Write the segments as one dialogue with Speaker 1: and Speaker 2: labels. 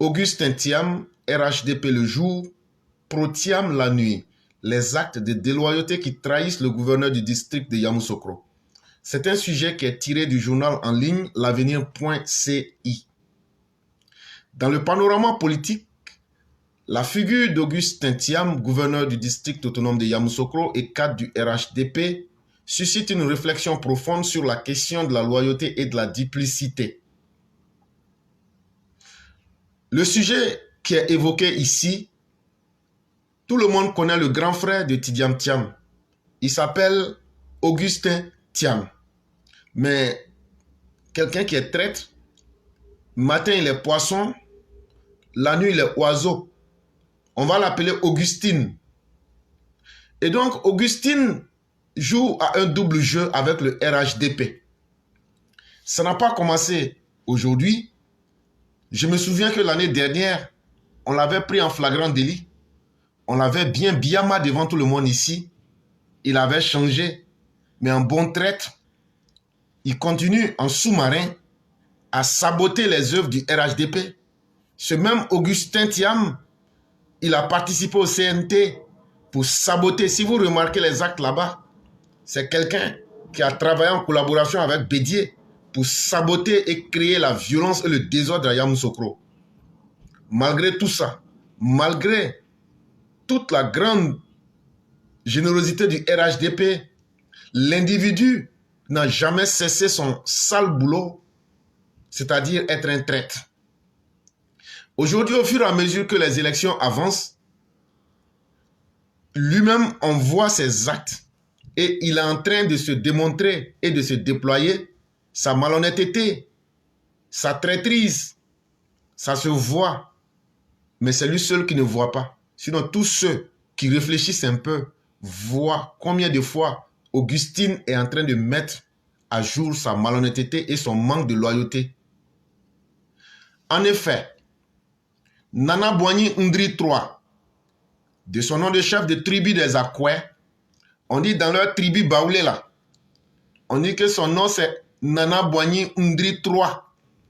Speaker 1: Augustin Thiam, RHDP le jour, Pro-Thiam la nuit. Les actes de déloyauté qui trahissent le gouverneur du district de Yamoussoukro. C'est un sujet qui est tiré du journal en ligne l'avenir.ci. Dans le panorama politique, la figure d'Augustin Thiam, gouverneur du district autonome de Yamoussoukro et cadre du RHDP, suscite une réflexion profonde sur la question de la loyauté et de la duplicité. Le sujet qui est évoqué ici, tout le monde connaît le grand frère de Tidjam Thiam. Il s'appelle Augustin Thiam. Mais quelqu'un qui est traître, matin il est poisson, la nuit il est oiseau. On va l'appeler Augustine. Et donc Augustine joue à un double jeu avec le RHDP. Ça n'a pas commencé aujourd'hui. Je me souviens que l'année dernière, on l'avait pris en flagrant délit. On l'avait bien biama devant tout le monde ici. Il avait changé. Mais en bon traître, il continue en sous-marin à saboter les œuvres du RHDP. Ce même Augustin Thiam, il a participé au CNT pour saboter. Si vous remarquez les actes là-bas, c'est quelqu'un qui a travaillé en collaboration avec Bédié pour saboter et créer la violence et le désordre à Yamoussoukro. Malgré tout ça, malgré toute la grande générosité du RHDP, l'individu n'a jamais cessé son sale boulot, c'est-à-dire être un traître. Aujourd'hui, au fur et à mesure que les élections avancent, lui-même on voit ses actes et il est en train de se démontrer et de se déployer sa malhonnêteté, sa traîtrise. Ça se voit, mais c'est lui seul qui ne voit pas. Sinon, tous ceux qui réfléchissent un peu voient combien de fois Augustine est en train de mettre à jour sa malhonnêteté et son manque de loyauté. En effet, Nana Boigny Ndri III, de son nom de chef de tribu des Akoué, on dit dans leur tribu Baoulé là, on dit que son nom c'est Nana Boigny Ndri III.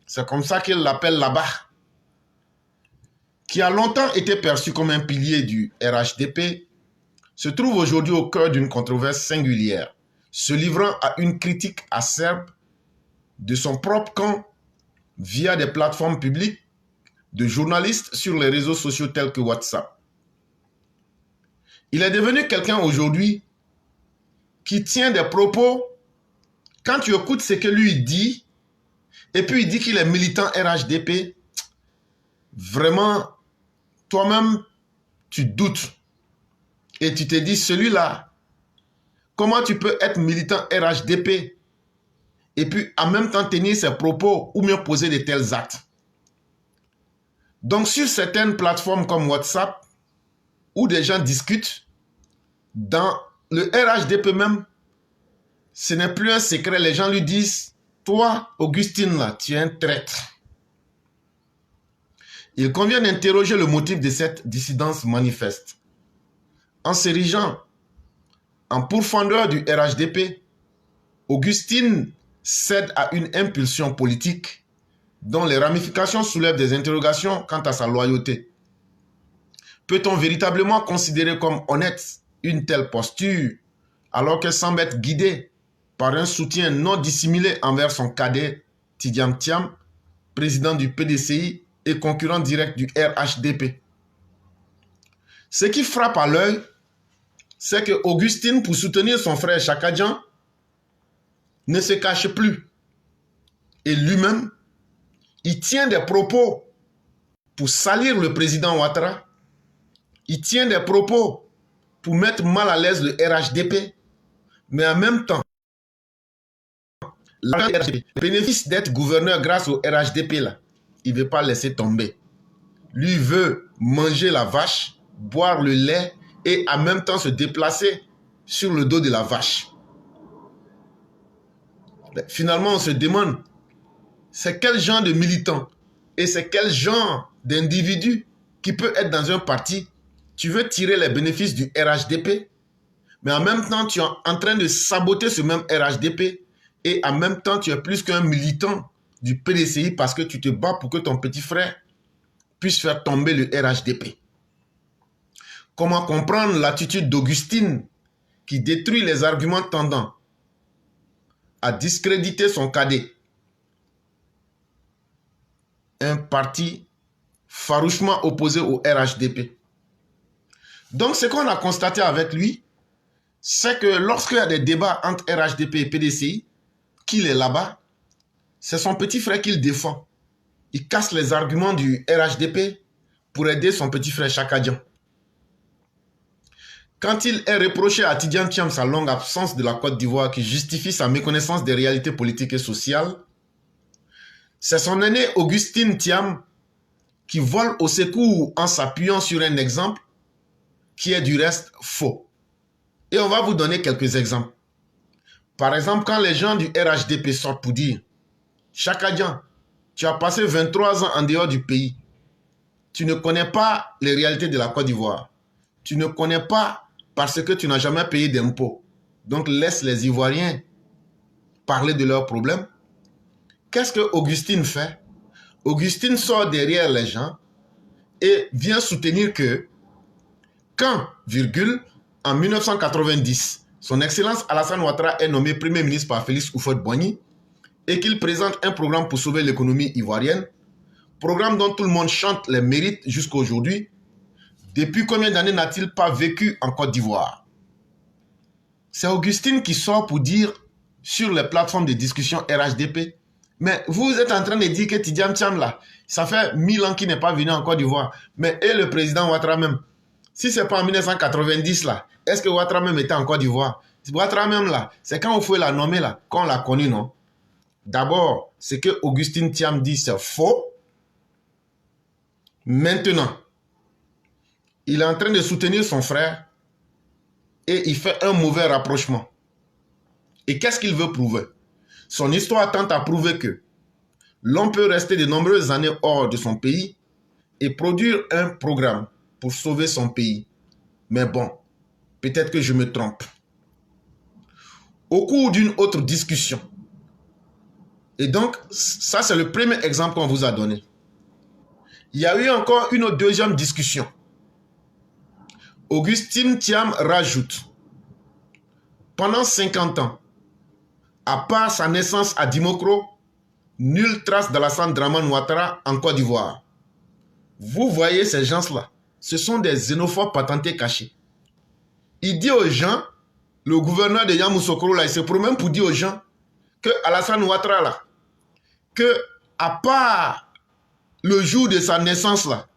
Speaker 1: C'est comme ça qu'il l'appelle là-bas. Qui a longtemps été perçu comme un pilier du RHDP, se trouve aujourd'hui au cœur d'une controverse singulière, se livrant à une critique acerbe de son propre camp via des plateformes publiques, de journalistes sur les réseaux sociaux tels que WhatsApp. Il est devenu quelqu'un aujourd'hui qui tient des propos, quand tu écoutes ce que lui dit, et puis il dit qu'il est militant RHDP, vraiment, toi-même, tu doutes. Et tu te dis, celui-là, comment tu peux être militant RHDP et puis en même temps tenir ses propos ou mieux poser de tels actes? Donc sur certaines plateformes comme WhatsApp, où des gens discutent, dans le RHDP même, ce n'est plus un secret. Les gens lui disent, toi, Augustine, là, tu es un traître. Il convient d'interroger le motif de cette dissidence manifeste. En s'érigeant en pourfendeur du RHDP, Augustine cède à une impulsion politique dont les ramifications soulèvent des interrogations quant à sa loyauté. Peut-on véritablement considérer comme honnête une telle posture alors qu'elle semble être guidée par un soutien non dissimulé envers son cadet Tidjam Thiam, président du PDCI et concurrent direct du RHDP? Ce qui frappe à l'œil, c'est que Augustine, pour soutenir son frère Chakadjan, ne se cache plus. Et lui-même, il tient des propos pour salir le président Ouattara. Il tient des propos pour mettre mal à l'aise le RHDP. Mais en même temps, le bénéfice d'être gouverneur grâce au RHDP, là, il ne veut pas laisser tomber. Lui veut manger la vache, boire le lait et en même temps se déplacer sur le dos de la vache. Finalement, on se demande, c'est quel genre de militant et c'est quel genre d'individu qui peut être dans un parti. Tu veux tirer les bénéfices du RHDP, mais en même temps, tu es en train de saboter ce même RHDP et en même temps, tu es plus qu'un militant du PDCI parce que tu te bats pour que ton petit frère puisse faire tomber le RHDP? Comment comprendre l'attitude d'Augustine qui détruit les arguments tendant à discréditer son cadet? Un parti farouchement opposé au RHDP. Donc, ce qu'on a constaté avec lui, c'est que lorsqu'il y a des débats entre RHDP et PDCI, qu'il est là-bas, c'est son petit frère qu'il défend. Il casse les arguments du RHDP pour aider son petit frère Chakadian. Quand il est reproché à Tidiane Thiam sa longue absence de la Côte d'Ivoire qui justifie sa méconnaissance des réalités politiques et sociales, c'est son aîné Augustine Thiam qui vole au secours en s'appuyant sur un exemple qui est du reste faux. Et on va vous donner quelques exemples. Par exemple, quand les gens du RHDP sortent pour dire « Chakadian, tu as passé 23 ans en dehors du pays. Tu ne connais pas les réalités de la Côte d'Ivoire. Tu ne connais pas parce que tu n'as jamais payé d'impôts. Donc laisse les Ivoiriens parler de leurs problèmes. » Qu'est-ce que Augustine fait? Augustine sort derrière les gens et vient soutenir que quand, virgule, en 1990, son Excellence Alassane Ouattara est nommé Premier ministre par Félix Houphouët-Boigny et qu'il présente un programme pour sauver l'économie ivoirienne, programme dont tout le monde chante les mérites jusqu'à aujourd'hui, depuis combien d'années n'a-t-il pas vécu en Côte d'Ivoire? C'est Augustine qui sort pour dire sur les plateformes de discussion RHDP, mais vous êtes en train de dire que Tidiane Thiam là, ça fait 1000 ans qu'il n'est pas venu en Côte d'Ivoire, mais et le président Ouattara même, si ce n'est pas en 1990 là, est-ce que Ouattara même était en Côte d'Ivoire? Ouattara même là, c'est quand on faut la nommer là, qu'on l'a connu, non? D'abord, ce que Augustine Thiam dit, c'est faux. Maintenant, il est en train de soutenir son frère et il fait un mauvais rapprochement. Et qu'est-ce qu'il veut prouver? Son histoire tente à prouver que l'on peut rester de nombreuses années hors de son pays et produire un programme pour sauver son pays. Mais bon, peut-être que je me trompe. Au cours d'une autre discussion, et donc ça c'est le premier exemple qu'on vous a donné, il y a eu encore une deuxième discussion. Augustine Thiam rajoute, pendant 50 ans, à part sa naissance à Dimokro, nulle trace d'Alassane Dramane Ouattara en Côte d'Ivoire. Vous voyez ces gens-là, ce sont des xénophobes patentés cachés. Il dit aux gens, le gouverneur de Yamoussoukro, là, il se promène pour dire aux gens que Alassane Ouattara, là, que à part le jour de sa naissance, là,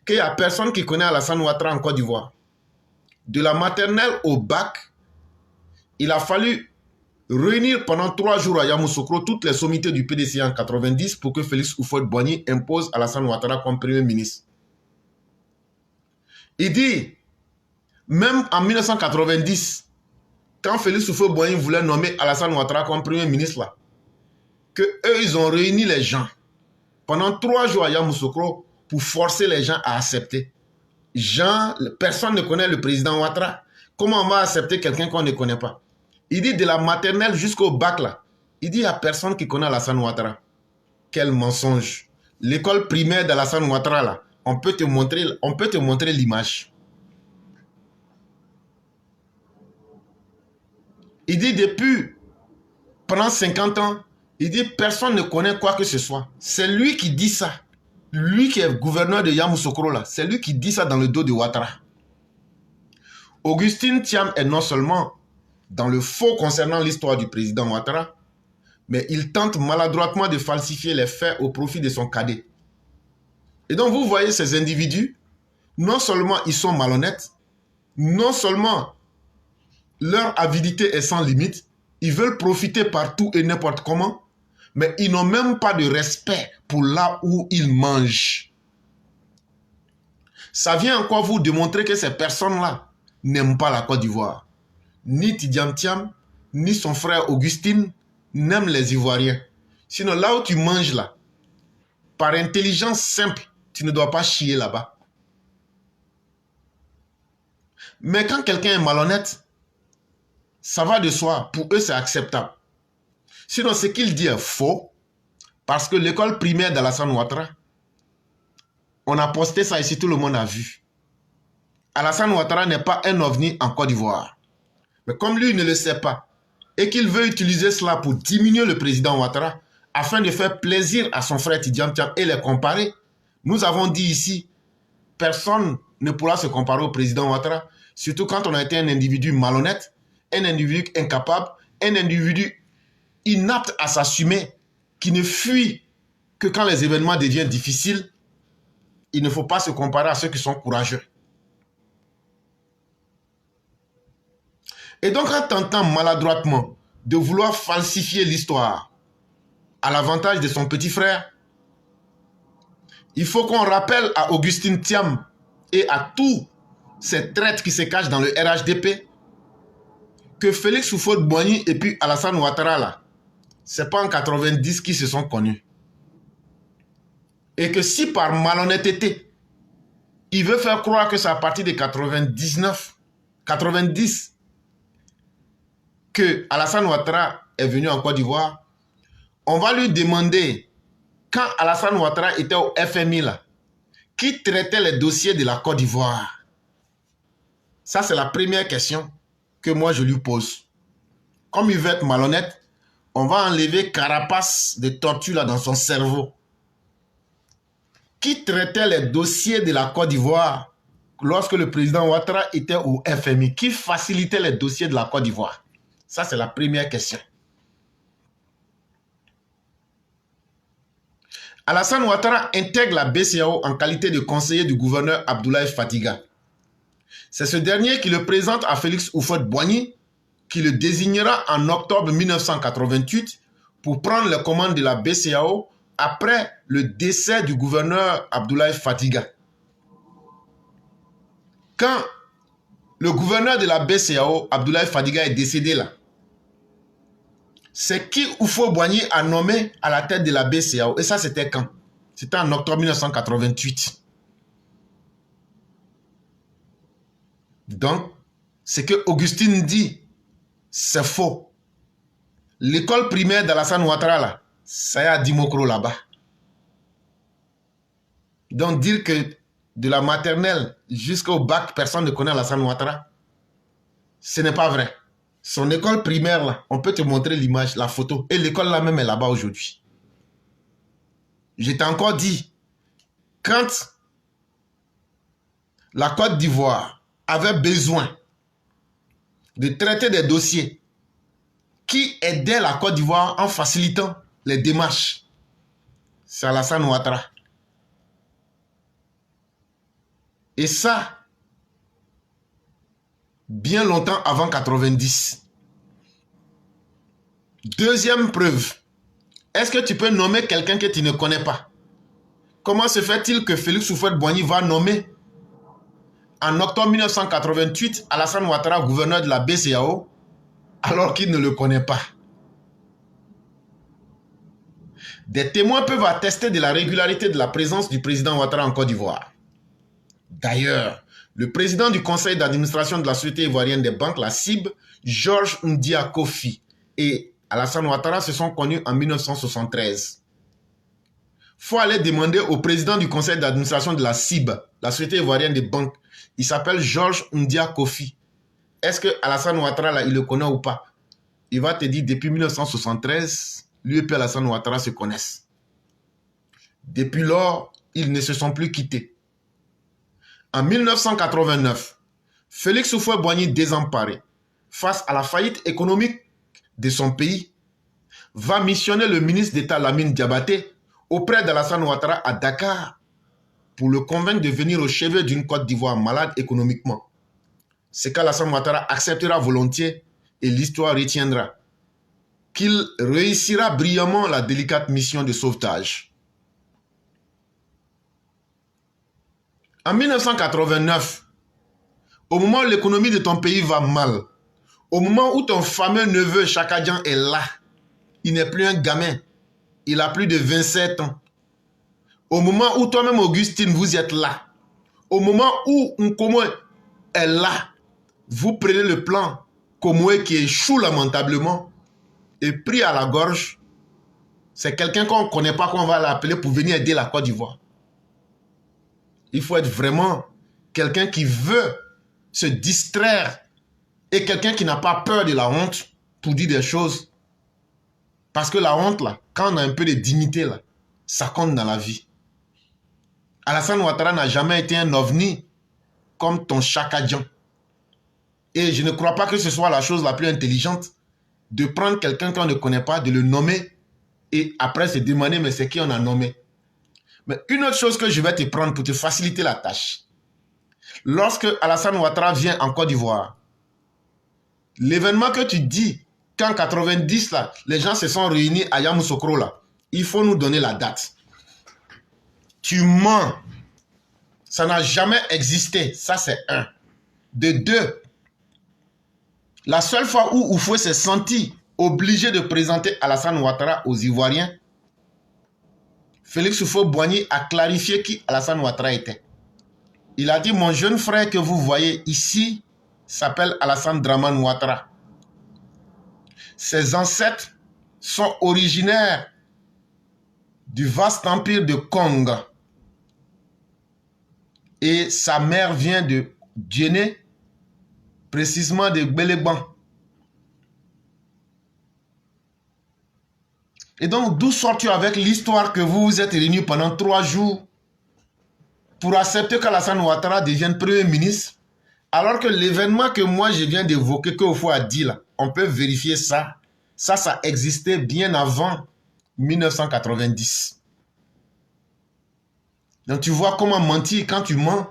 Speaker 1: qu'il n'y a personne qui connaît Alassane Ouattara en Côte d'Ivoire. De la maternelle au bac, il a fallu réunir pendant 3 jours à Yamoussoukro toutes les sommités du PDC en 90 pour que Félix Houphouët-Boigny impose Alassane Ouattara comme Premier ministre. Il dit, même en 1990, quand Félix Houphouët-Boigny voulait nommer Alassane Ouattara comme Premier ministre, là, que eux, ils ont réuni les gens pendant 3 jours à Yamoussoukro pour forcer les gens à accepter. Personne ne connaît le président Ouattara. Comment on va accepter quelqu'un qu'on ne connaît pas? Il dit de la maternelle jusqu'au bac là. Il dit il n'y a personne qui connaît Alassane Ouattara. Quel mensonge. L'école primaire d'Alassane Ouattara là, on peut te montrer l'image. Il dit depuis, pendant 50 ans, il dit personne ne connaît quoi que ce soit. C'est lui qui dit ça. Lui qui est gouverneur de Yamoussoukro là, c'est lui qui dit ça dans le dos de Ouattara. Augustine Thiam est non seulement dans le faux concernant l'histoire du président Ouattara, mais il tente maladroitement de falsifier les faits au profit de son cadet. Et donc vous voyez ces individus, non seulement ils sont malhonnêtes, non seulement leur avidité est sans limite, ils veulent profiter partout et n'importe comment, mais ils n'ont même pas de respect pour là où ils mangent. Ça vient encore vous démontrer que ces personnes-là n'aiment pas la Côte d'Ivoire. Ni Tidiane Thiam, ni son frère Augustine n'aiment les Ivoiriens. Sinon, là où tu manges là, par intelligence simple, tu ne dois pas chier là-bas. Mais quand quelqu'un est malhonnête, ça va de soi. Pour eux, c'est acceptable. Sinon, ce qu'il dit est faux, parce que l'école primaire d'Alassane Ouattara On a posté ça ici, tout le monde a vu. Alassane Ouattara n'est pas un ovni en Côte d'Ivoire. Mais comme lui ne le sait pas, et qu'il veut utiliser cela pour diminuer le président Ouattara, afin de faire plaisir à son frère Tidjane Thiam et les comparer, nous avons dit ici, personne ne pourra se comparer au président Ouattara, surtout quand on a été un individu malhonnête, un individu incapable, un individu inapte à s'assumer, qui ne fuit que quand les événements deviennent difficiles. Il ne faut pas se comparer à ceux qui sont courageux. Et donc, en tentant maladroitement de vouloir falsifier l'histoire à l'avantage de son petit frère, il faut qu'on rappelle à Augustin Thiam et à tous ces traîtres qui se cachent dans le RHDP que Félix Houphouët-Boigny et puis Alassane Ouattara, là, c'est pas en 90 qu'ils se sont connus. Et que si par malhonnêteté, il veut faire croire que c'est à partir de 90, que Alassane Ouattara est venu en Côte d'Ivoire, on va lui demander, quand Alassane Ouattara était au FMI, là, qui traitait les dossiers de la Côte d'Ivoire? Ça, c'est la première question que moi, je lui pose. Comme il veut être malhonnête, on va enlever carapace de tortue là dans son cerveau. Qui traitait les dossiers de la Côte d'Ivoire lorsque le président Ouattara était au FMI? Qui facilitait les dossiers de la Côte d'Ivoire? Ça, c'est la première question. Alassane Ouattara intègre la BCEAO en qualité de conseiller du gouverneur Abdoulaye Fadiga. C'est ce dernier qui le présente à Félix Houphouët-Boigny, qui le désignera en octobre 1988 pour prendre les commandes de la BCEAO après le décès du gouverneur Abdoulaye Fadiga. Quand le gouverneur de la BCEAO, Abdoulaye Fadiga, est décédé là, c'est qui Houphouët-Boigny a nommé à la tête de la BCEAO. Et ça, c'était quand? C'était en octobre 1988. Donc, ce que Augustine dit, c'est faux. L'école primaire d'Alassane Ouattara, là, ça y a Dimokro là-bas. Donc, dire que de la maternelle jusqu'au bac, personne ne connaît Alassane Ouattara, ce n'est pas vrai. Son école primaire, là, on peut te montrer l'image, la photo. Et l'école là même est là-bas aujourd'hui. Je t'ai encore dit, quand la Côte d'Ivoire avait besoin de traiter des dossiers qui aidaient la Côte d'Ivoire en facilitant les démarches, c'est Alassane Ouattara. Et ça, bien longtemps avant 90. Deuxième preuve. Est-ce que tu peux nommer quelqu'un que tu ne connais pas? Comment se fait-il que Félix Houphouët-Boigny va nommer en octobre 1988 Alassane Ouattara gouverneur de la BCEAO alors qu'il ne le connaît pas? Des témoins peuvent attester de la régularité de la présence du président Ouattara en Côte d'Ivoire. D'ailleurs, le président du conseil d'administration de la Société ivoirienne des banques, la CIB, Georges Ndia Kofi, et Alassane Ouattara se sont connus en 1973. Il faut aller demander au président du conseil d'administration de la CIB, la Société ivoirienne des banques. Il s'appelle Georges Ndia Kofi. Est-ce que Alassane Ouattara, là, il le connaît ou pas? Il va te dire, depuis 1973, lui et puis Alassane Ouattara se connaissent. Depuis lors, ils ne se sont plus quittés. En 1989, Félix Houphouët-Boigny, désemparé face à la faillite économique de son pays, va missionner le ministre d'État Lamine Diabaté auprès d'Alassane Ouattara à Dakar pour le convaincre de venir au chevet d'une Côte d'Ivoire malade économiquement. C'est qu'Alassane Ouattara acceptera volontiers et l'histoire retiendra qu'il réussira brillamment la délicate mission de sauvetage. En 1989, au moment où l'économie de ton pays va mal, au moment où ton fameux neveu Chakadjan est là, il n'est plus un gamin, il a plus de 27 ans. Au moment où toi-même, Augustine, vous êtes là, au moment où Nkomo est là, vous prenez le plan Komoé qui échoue lamentablement et pris à la gorge. C'est quelqu'un qu'on ne connaît pas, qu'on va l'appeler pour venir aider la Côte d'Ivoire. Il faut être vraiment quelqu'un qui veut se distraire et quelqu'un qui n'a pas peur de la honte pour dire des choses. Parce que la honte, là, quand on a un peu de dignité, là, ça compte dans la vie. Alassane Ouattara n'a jamais été un ovni comme ton Chakadjan. Et je ne crois pas que ce soit la chose la plus intelligente de prendre quelqu'un qu'on ne connaît pas, de le nommer et après se demander mais c'est qui on a nommé. Mais une autre chose que je vais te prendre pour te faciliter la tâche. Lorsque Alassane Ouattara vient en Côte d'Ivoire, l'événement que tu dis qu'en 90 là, les gens se sont réunis à Yamoussoukro là, il faut nous donner la date. Tu mens. Ça n'a jamais existé. Ça c'est un. De deux, la seule fois où Oufoué s'est senti obligé de présenter Alassane Ouattara aux Ivoiriens, Félix Houphouët-Boigny a clarifié qui Alassane Ouattara était. Il a dit, mon jeune frère que vous voyez ici s'appelle Alassane Dramane Ouattara. Ses ancêtres sont originaires du vaste empire de Kong. Et sa mère vient de Djenné, précisément de Gbeleban. Et donc, d'où sors-tu avec l'histoire que vous vous êtes réunis pendant 3 jours pour accepter qu'Alassane Ouattara devienne Premier ministre, alors que l'événement que moi je viens d'évoquer, que Oufoué a dit là, on peut vérifier ça. Ça existait bien avant 1990. Donc tu vois comment mentir quand tu mens,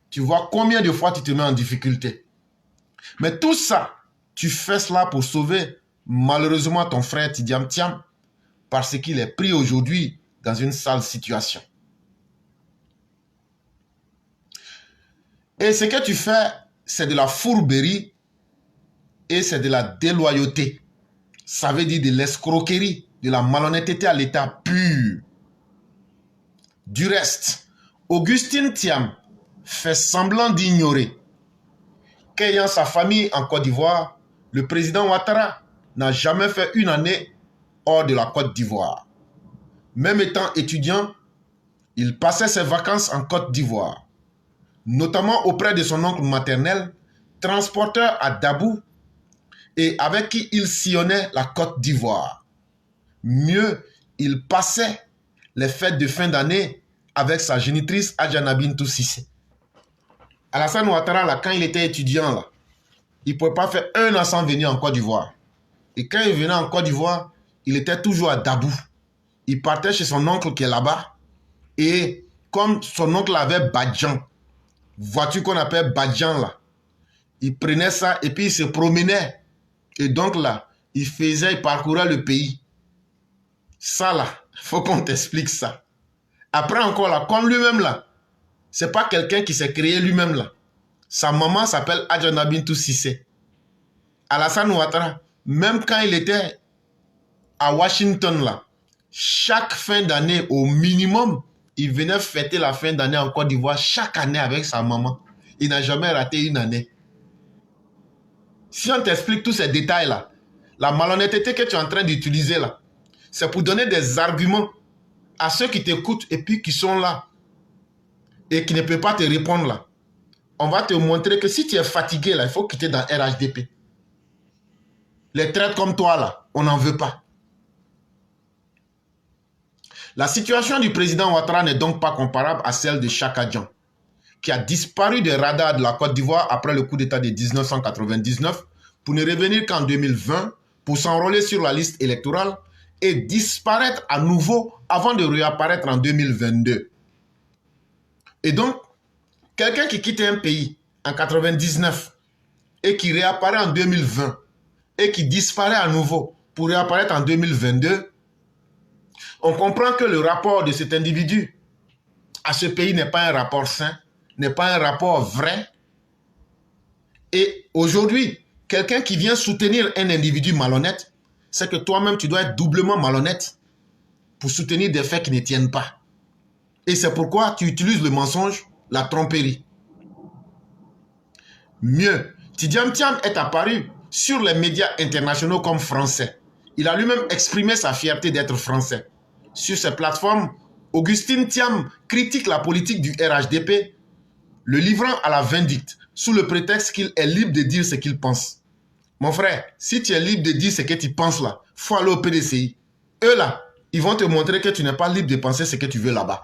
Speaker 1: tu vois combien de fois tu te mets en difficulté. Mais tout ça, tu fais cela pour sauver malheureusement ton frère Tidiane Thiam, parce qu'il est pris aujourd'hui dans une sale situation. Et ce que tu fais, c'est de la fourberie et c'est de la déloyauté. Ça veut dire de l'escroquerie, de la malhonnêteté à l'état pur. Du reste, Augustin Thiam fait semblant d'ignorer qu'ayant sa famille en Côte d'Ivoire, le président Ouattara n'a jamais fait une année hors de la Côte d'Ivoire. Même étant étudiant, il passait ses vacances en Côte d'Ivoire, notamment auprès de son oncle maternel, transporteur à Dabou, et avec qui il sillonnait la Côte d'Ivoire. Mieux, il passait les fêtes de fin d'année avec sa génitrice Adjana Bintou Cissé. Alassane Ouattara, là, quand il était étudiant, là, il ne pouvait pas faire 1 an sans venir en Côte d'Ivoire. Et quand il venait en Côte d'Ivoire, il était toujours à Dabou. Il partait chez son oncle qui est là-bas. Et comme son oncle avait Badjan, voiture qu'on appelle Badjan là, il prenait ça et puis il se promenait. Et donc là, il parcourait le pays. Ça là, il faut qu'on t'explique ça. Après encore là, comme lui-même là, c'est pas quelqu'un qui s'est créé lui-même là. Sa maman s'appelle Adjana Bintou Cissé. Alassane Ouattara, même quand il était à Washington là, chaque fin d'année au minimum, il venait fêter la fin d'année en Côte d'Ivoire chaque année avec sa maman. Il n'a jamais raté une année. Si on t'explique tous ces détails là, la malhonnêteté que tu es en train d'utiliser là, c'est pour donner des arguments à ceux qui t'écoutent et puis qui sont là et qui ne peuvent pas te répondre là. On va te montrer que si tu es fatigué là, il faut quitter dans RHDP. Les traites comme toi là, on n'en veut pas. La situation du président Ouattara n'est donc pas comparable à celle de Chakadjan, qui a disparu des radars de la Côte d'Ivoire après le coup d'État de 1999 pour ne revenir qu'en 2020 pour s'enrôler sur la liste électorale et disparaître à nouveau avant de réapparaître en 2022. Et donc, quelqu'un qui quitte un pays en 1999 et qui réapparaît en 2020 et qui disparaît à nouveau pour réapparaître en 2022, on comprend que le rapport de cet individu à ce pays n'est pas un rapport sain, n'est pas un rapport vrai. Et aujourd'hui, quelqu'un qui vient soutenir un individu malhonnête, c'est que toi-même, tu dois être doublement malhonnête pour soutenir des faits qui ne tiennent pas. Et c'est pourquoi tu utilises le mensonge, la tromperie. Mieux, Tidiane Thiam est apparu sur les médias internationaux comme français. Il a lui-même exprimé sa fierté d'être français sur ces plateformes Augustin Thiam critique la politique du RHDP, le livrant à la vindicte, sous le prétexte qu'il est libre de dire ce qu'il pense. Mon frère, si tu es libre de dire ce que tu penses là, il faut aller au PDCI. Eux là, ils vont te montrer que tu n'es pas libre de penser ce que tu veux là-bas.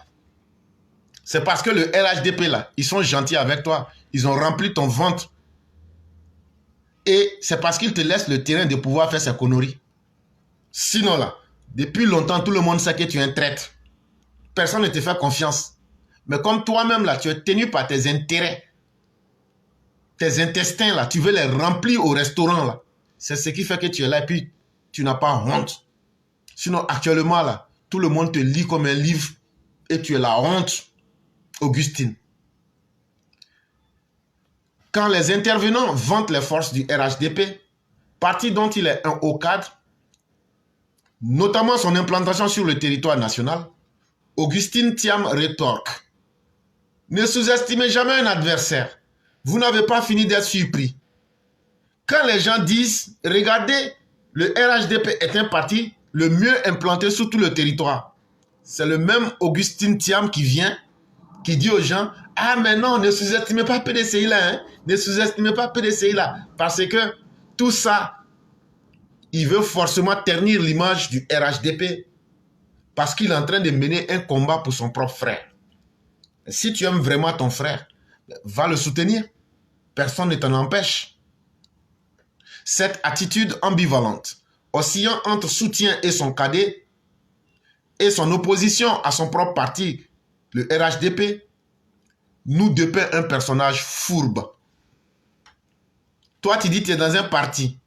Speaker 1: C'est parce que le RHDP là, ils sont gentils avec toi. Ils ont rempli ton ventre. Et c'est parce qu'ils te laissent le terrain de pouvoir faire ces conneries. Sinon là, depuis longtemps, tout le monde sait que tu es un traître. Personne ne te fait confiance. Mais comme toi-même là, tu es tenu par tes intérêts, tes intestins là, tu veux les remplir au restaurant là. C'est ce qui fait que tu es là et puis tu n'as pas honte. Sinon actuellement là, tout le monde te lit comme un livre et tu es la honte, Augustine. Quand les intervenants vantent les forces du RHDP, parti dont il est un haut cadre, notamment son implantation sur le territoire national, Augustin Thiam rétorque: ne sous-estimez jamais un adversaire. Vous n'avez pas fini d'être surpris. Quand les gens disent, regardez, le RHDP est un parti le mieux implanté sur tout le territoire. C'est le même Augustin Thiam qui vient, qui dit aux gens, ah mais non, ne sous-estimez pas PDCI là, hein? Ne sous-estimez pas PDCI là. Parce que tout ça, il veut forcément ternir l'image du RHDP. Parce qu'il est en train de mener un combat pour son propre frère. Si tu aimes vraiment ton frère, va le soutenir. Personne ne t'en empêche. Cette attitude ambivalente, oscillant entre soutien et son cadet, et son opposition à son propre parti, le RHDP, nous dépeint un personnage fourbe. Toi, tu dis que tu es dans un parti.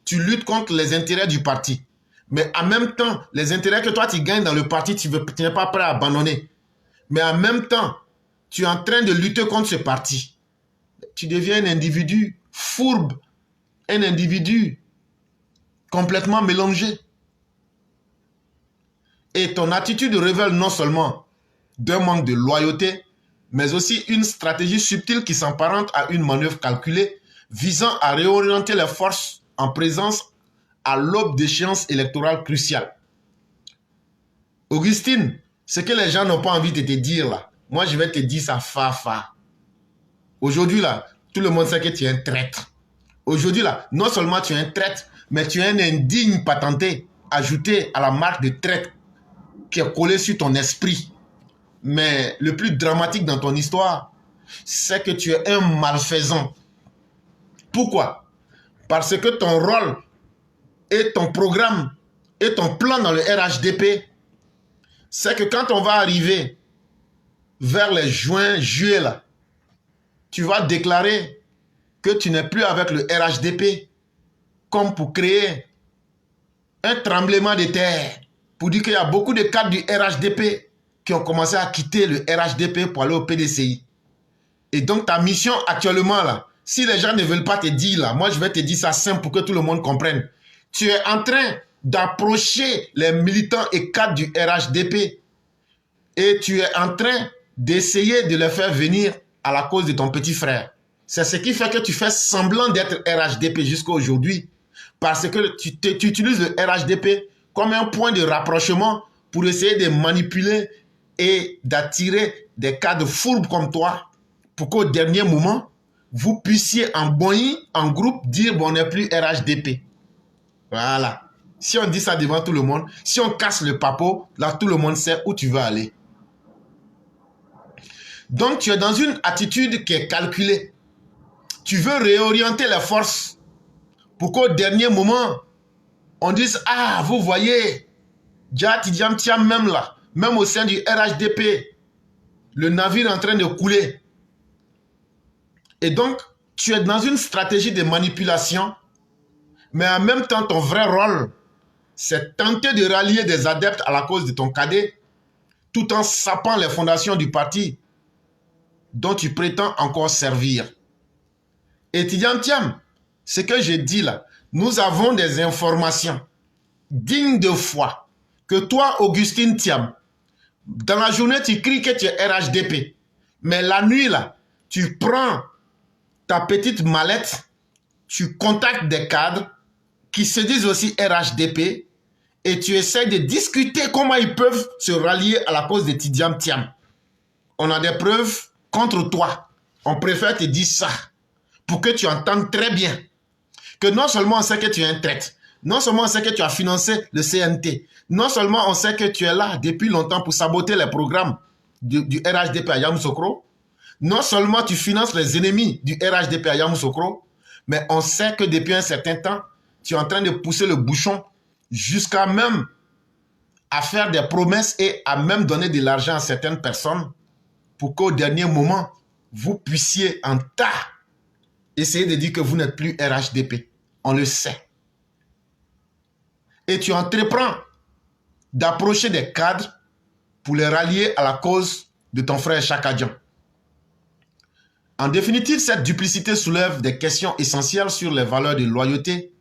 Speaker 1: Tu luttes contre les intérêts du parti. Mais en même temps, les intérêts que toi, tu gagnes dans le parti, tu n'es pas prêt à abandonner. Mais en même temps, tu es en train de lutter contre ce parti. Tu deviens un individu fourbe, un individu complètement mélangé. Et ton attitude révèle non seulement d'un manque de loyauté, mais aussi une stratégie subtile qui s'apparente à une manœuvre calculée visant à réorienter les forces en présence à l'aube d'échéances électorales cruciales. Augustine, ce que les gens n'ont pas envie de te dire là, moi je vais te dire ça fa. Aujourd'hui là, tout le monde sait que tu es un traître. Aujourd'hui là, non seulement tu es un traître, mais tu es un indigne patenté, ajouté à la marque de traître qui est collée sur ton esprit. Mais le plus dramatique dans ton histoire, c'est que tu es un malfaisant. Pourquoi? Parce que ton rôle et ton programme et ton plan dans le RHDP, c'est que quand on va arriver vers les juin, juillet, là, tu vas déclarer que tu n'es plus avec le RHDP comme pour créer un tremblement de terre, pour dire qu'il y a beaucoup de cadres du RHDP qui ont commencé à quitter le RHDP pour aller au PDCI. Et donc ta mission actuellement là, si les gens ne veulent pas te dire là, moi je vais te dire ça simple pour que tout le monde comprenne. Tu es en train d'approcher les militants et cadres du RHDP et tu es en train d'essayer de les faire venir à la cause de ton petit frère. C'est ce qui fait que tu fais semblant d'être RHDP jusqu'à aujourd'hui, parce que tu utilises le RHDP comme un point de rapprochement pour essayer de manipuler et d'attirer des cadres fourbes comme toi pour qu'au dernier moment, vous puissiez en bonnie, en groupe, dire bon, on n'est plus RHDP. Voilà. Si on dit ça devant tout le monde, si on casse le papeau, là tout le monde sait où tu veux aller. Donc tu es dans une attitude qui est calculée. Tu veux réorienter les forces pour qu'au dernier moment, on dise, ah, vous voyez, Tidjam Thiam même là, même au sein du RHDP, le navire est en train de couler. Et donc, tu es dans une stratégie de manipulation, mais en même temps, ton vrai rôle, c'est tenter de rallier des adeptes à la cause de ton cadet, tout en sapant les fondations du parti dont tu prétends encore servir. Et Tidjam Thiam, ce que je dis là, nous avons des informations dignes de foi que toi, Augustin Thiam, dans la journée, tu cries que tu es RHDP, mais la nuit là, tu prends ta petite mallette, tu contactes des cadres qui se disent aussi RHDP et tu essaies de discuter comment ils peuvent se rallier à la cause de Tidiane Thiam. On a des preuves contre toi. On préfère te dire ça pour que tu entendes très bien que non seulement on sait que tu es un traître, non seulement on sait que tu as financé le CNT, non seulement on sait que tu es là depuis longtemps pour saboter les programmes du RHDP à Yamoussoukro, non seulement tu finances les ennemis du RHDP à Yamoussoukro, mais on sait que depuis un certain temps, tu es en train de pousser le bouchon jusqu'à même à faire des promesses et à même donner de l'argent à certaines personnes pour qu'au dernier moment, vous puissiez en tas essayer de dire que vous n'êtes plus RHDP. On le sait. Et tu entreprends d'approcher des cadres pour les rallier à la cause de ton frère Chakadian. En définitive, cette duplicité soulève des questions essentielles sur les valeurs de loyauté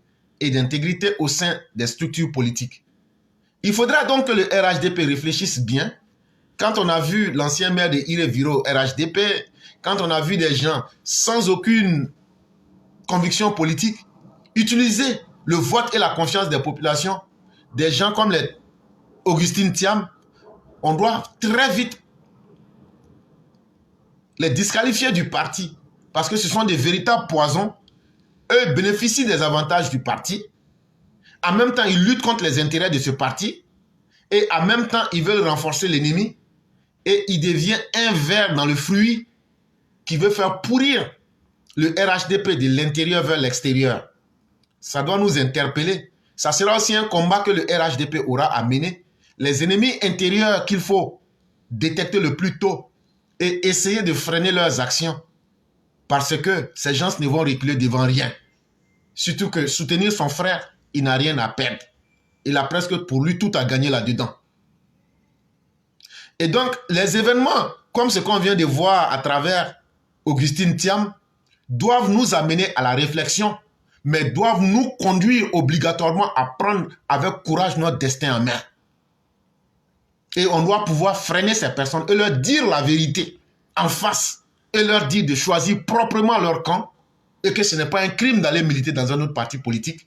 Speaker 1: et d'intégrité au sein des structures politiques. Il faudra donc que le RHDP réfléchisse bien. Quand on a vu l'ancien maire de Ireviro RHDP, quand on a vu des gens sans aucune conviction politique utiliser le vote et la confiance des populations, des gens comme les Augustine Thiam, on doit très vite les disqualifier du parti parce que ce sont des véritables poisons. Eux bénéficient des avantages du parti. En même temps, ils luttent contre les intérêts de ce parti. Et en même temps, ils veulent renforcer l'ennemi. Et il devient un ver dans le fruit qui veut faire pourrir le RHDP de l'intérieur vers l'extérieur. Ça doit nous interpeller. Ça sera aussi un combat que le RHDP aura à mener. Les ennemis intérieurs qu'il faut détecter le plus tôt et essayer de freiner leurs actions. Parce que ces gens ne vont reculer devant rien. Surtout que soutenir son frère, il n'a rien à perdre. Il a presque pour lui tout à gagner là-dedans. Et donc, les événements, comme ce qu'on vient de voir à travers Augustine Thiam, doivent nous amener à la réflexion, mais doivent nous conduire obligatoirement à prendre avec courage notre destin en main. Et on doit pouvoir freiner ces personnes et leur dire la vérité en face et leur dire de choisir proprement leur camp et que ce n'est pas un crime d'aller militer dans un autre parti politique.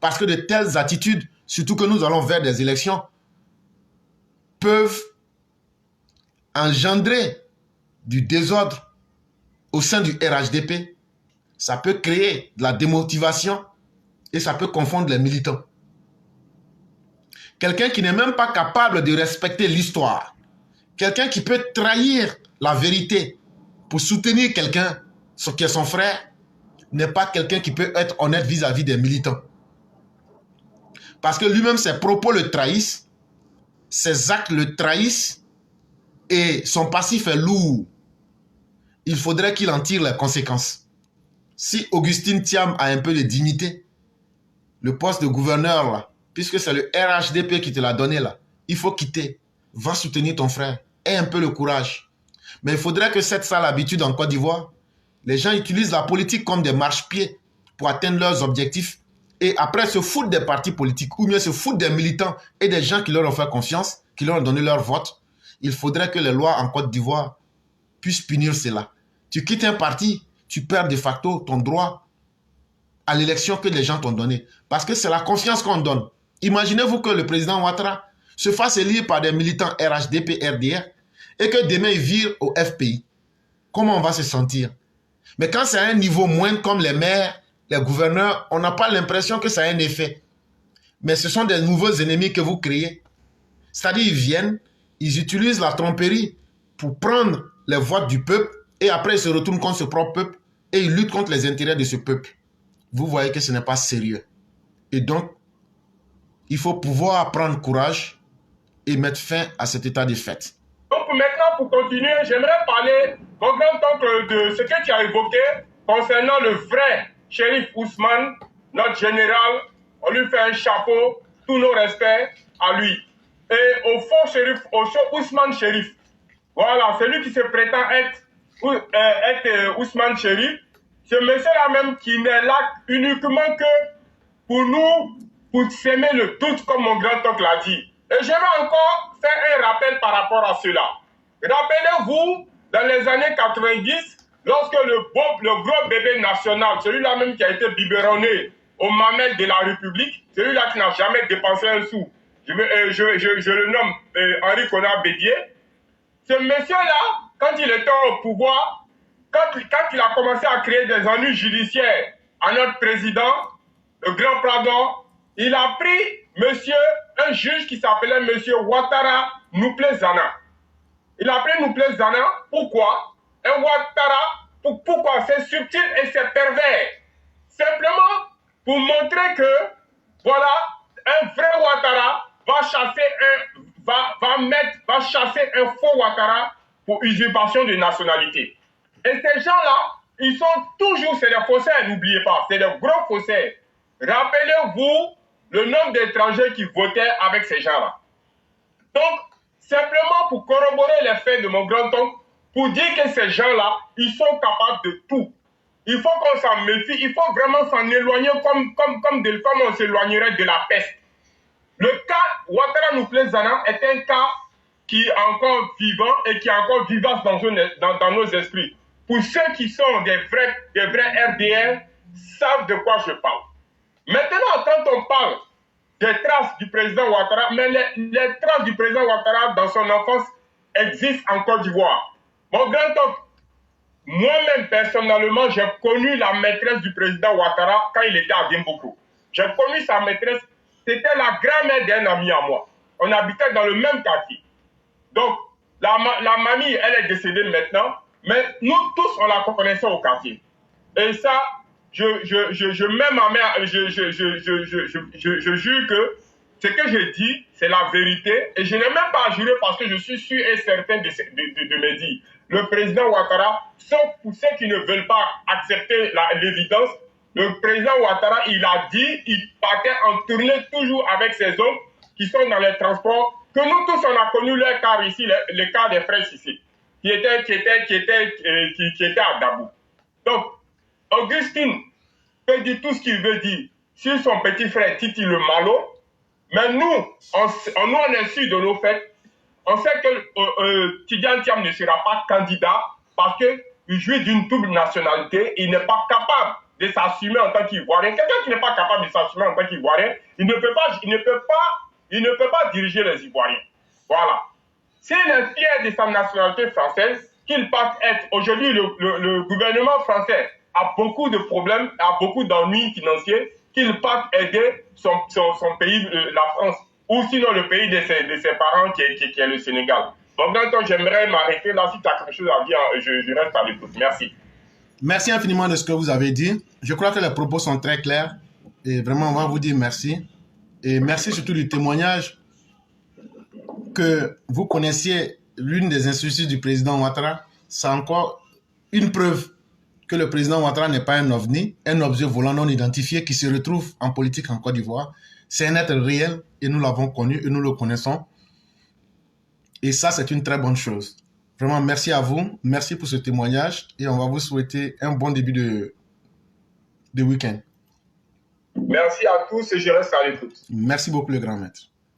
Speaker 1: Parce que de telles attitudes, surtout que nous allons vers des élections, peuvent engendrer du désordre au sein du RHDP. Ça peut créer de la démotivation et ça peut confondre les militants. Quelqu'un qui n'est même pas capable de respecter l'histoire, quelqu'un qui peut trahir la vérité pour soutenir quelqu'un, ce qui est son frère, n'est pas quelqu'un qui peut être honnête vis-à-vis des militants. Parce que lui-même, ses propos le trahissent, ses actes le trahissent et son passif est lourd. Il faudrait qu'il en tire les conséquences. Si Augustine Thiam a un peu de dignité, le poste de gouverneur, là, puisque c'est le RHDP qui te l'a donné, là, il faut quitter. Va soutenir ton frère. Aie un peu le courage. Mais il faudrait que cette sale habitude en Côte d'Ivoire, les gens utilisent la politique comme des marchepieds pour atteindre leurs objectifs et après se foutent des partis politiques ou mieux se foutent des militants et des gens qui leur ont fait confiance, qui leur ont donné leur vote. Il faudrait que les lois en Côte d'Ivoire puissent punir cela. Tu quittes un parti, tu perds de facto ton droit à l'élection que les gens t'ont donné. Parce que c'est la confiance qu'on donne. Imaginez-vous que le président Ouattara se fasse élire par des militants RHDP, RDR et que demain il vire au FPI. Comment on va se sentir? Mais quand c'est à un niveau moindre comme les maires, les gouverneurs, on n'a pas l'impression que ça a un effet. Mais ce sont des nouveaux ennemis que vous créez. C'est-à-dire ils viennent, ils utilisent la tromperie pour prendre les voix du peuple et après ils se retournent contre ce propre peuple et ils luttent contre les intérêts de ce peuple. Vous voyez que ce n'est pas sérieux. Et donc, il faut pouvoir prendre courage et mettre fin à cet état de fait.
Speaker 2: Donc maintenant, pour continuer, j'aimerais parler, mon grand-oncle, de ce que tu as évoqué concernant le vrai Chérif Ousmane, notre général. On lui fait un chapeau, tous nos respects à lui. Et au fond, Ousmane Chérif, voilà, celui qui se prétend être Ousmane Chérif, ce monsieur-là même qui n'est là uniquement que pour nous, pour s'aimer le doute, comme mon grand-oncle l'a dit. Et je vais encore faire un rappel par rapport à cela. Rappelez-vous, dans les années 90, lorsque le gros bébé national, celui-là même qui a été biberonné aux mamelles de la République, celui-là qui n'a jamais dépensé un sou, je le nomme Henri Konan Bédié. Ce monsieur-là, quand il était au pouvoir, quand il a commencé à créer des ennuis judiciaires à notre président, le grand pardon, il a pris un juge qui s'appelait monsieur Ouattara Nouplé Zana. Il a pris Nouplé Zana, pourquoi? Un Ouattara, pourquoi? C'est subtil et c'est pervers. Simplement pour montrer que, voilà, un vrai Ouattara va chasser un faux Ouattara pour usurpation de nationalité. Et ces gens-là, ils sont toujours, c'est des faussaires, n'oubliez pas, c'est des gros faussaires. Rappelez-vous le nombre d'étrangers qui votaient avec ces gens-là. Donc, simplement pour corroborer les faits de mon grand-oncle, pour dire que ces gens-là, ils sont capables de tout. Il faut qu'on s'en méfie, il faut vraiment s'en éloigner comme on s'éloignerait de la peste. Le cas Ouattara Nouplé Zana est un cas qui est encore vivant et qui est encore vivace dans nos esprits. Pour ceux qui sont des vrais RDR, savent de quoi je parle. Maintenant, quand on parle des traces du président Ouattara, mais les traces du président Ouattara dans son enfance existent en Côte d'Ivoire. Mon grand-oncle, moi-même personnellement, j'ai connu la maîtresse du président Ouattara quand il était à Gimboko. J'ai connu sa maîtresse, c'était la grand-mère d'un ami à moi. On habitait dans le même quartier. Donc, la mamie, elle est décédée maintenant, mais nous tous, on la connaissait au quartier. Et ça, même ma mère, je jure que ce que je dis, c'est la vérité. Et je n'ai même pas à jurer parce que je suis sûr et certain de me dire. Le président Ouattara, sauf pour ceux qui ne veulent pas accepter l'évidence, le président Ouattara, il a dit, il partait en tournée toujours avec ses hommes qui sont dans les transports, que nous tous, on a connu leur cas ici, le cas des frères ici, qui étaient à Dabou. Donc, Augustine peut dire tout ce qu'il veut dire sur son petit frère Titi le Malo, mais nous, on est sûr de nos faits. On sait que Tidjane Thiam ne sera pas candidat parce qu'il jouit d'une double nationalité. Il n'est pas capable de s'assumer en tant qu'Ivoirien. Quelqu'un qui n'est pas capable de s'assumer en tant qu'Ivoirien, il ne peut pas diriger les Ivoiriens. Voilà. S'il est fier de sa nationalité française, qu'il parte être... Aujourd'hui, le gouvernement français a beaucoup de problèmes, a beaucoup d'ennuis financiers, qu'il parte aider son pays, la France, ou sinon le pays de ses parents qui est le Sénégal. Donc, dans le temps, j'aimerais m'arrêter là. Si tu as quelque chose à dire, je reste à l'écoute. Merci.
Speaker 1: Merci infiniment de ce que vous avez dit. Je crois que les propos sont très clairs. Et vraiment, on va vous dire merci. Et merci surtout du témoignage que vous connaissiez l'une des institutions du président Ouattara. C'est encore une preuve que le président Ouattara n'est pas un ovni, un objet volant non identifié qui se retrouve en politique en Côte d'Ivoire. C'est un être réel et nous l'avons connu et nous le connaissons. Et ça, c'est une très bonne chose. Vraiment, merci à vous. Merci pour ce témoignage et on va vous souhaiter un bon début de week-end.
Speaker 2: Merci à tous et je reste à l'écoute.
Speaker 1: Merci beaucoup, le grand maître.